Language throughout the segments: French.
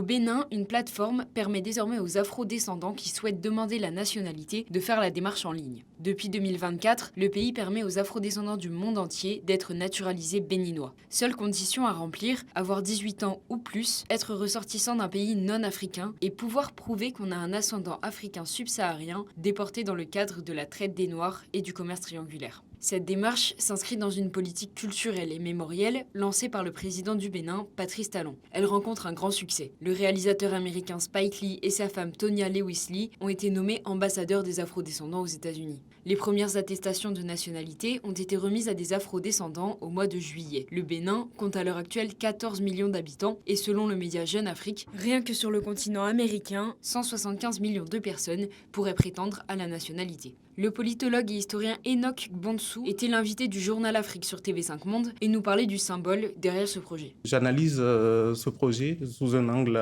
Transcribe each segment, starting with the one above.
Bénin, une plateforme permet désormais aux afro-descendants qui souhaitent demander la nationalité de faire la démarche en ligne. Depuis 2024, le pays permet aux afro-descendants du monde entier d'être naturalisés béninois. Seule condition à remplir, avoir 18 ans ou plus, être ressortissant d'un pays non africain et pouvoir prouver qu'on a un ascendant africain subsaharien déporté dans le cadre de la traite des Noirs et du commerce triangulaire. Cette démarche s'inscrit dans une politique culturelle et mémorielle lancée par le président du Bénin, Patrice Talon. Elle rencontre un grand succès. Le réalisateur américain Spike Lee et sa femme Tonya Lewis-Lee ont été nommés ambassadeurs des afrodescendants aux États-Unis. Les premières attestations de nationalité ont été remises à des afrodescendants au mois de juillet. Le Bénin compte à l'heure actuelle 14 millions d'habitants et selon le média Jeune Afrique, rien que sur le continent américain, 175 millions de personnes pourraient prétendre à la nationalité. Le politologue et historien Enoch Gbonsou était l'invité du journal Afrique sur TV5 Monde et nous parlait du symbole derrière ce projet. J'analyse ce projet sous un angle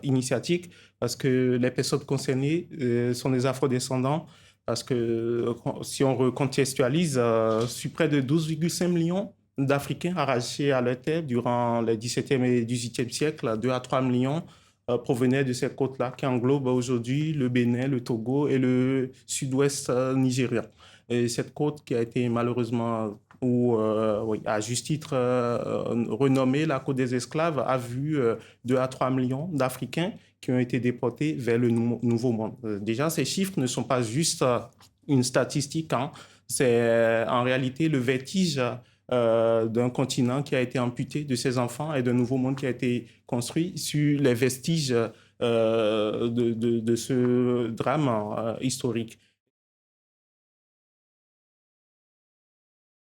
initiatique parce que les personnes concernées sont des afrodescendants. Parce que si on recontextualise, sur près de 12,5 millions d'Africains arrachés à leur terre durant les 17e et 18e siècles, 2 à 3 millions provenaient de ces côtes-là qui englobent aujourd'hui le Bénin, le Togo et le sud-ouest nigérian. Et cette côte qui a été malheureusement ou à juste titre renommée la côte des esclaves, a vu 2 à 3 millions d'Africains qui ont été déportés vers le Nouveau Monde. Déjà, ces chiffres ne sont pas juste une statistique, hein. C'est en réalité le vertige d'un continent qui a été amputé de ses enfants et d'un nouveau monde qui a été construit sur les vestiges de ce drame historique.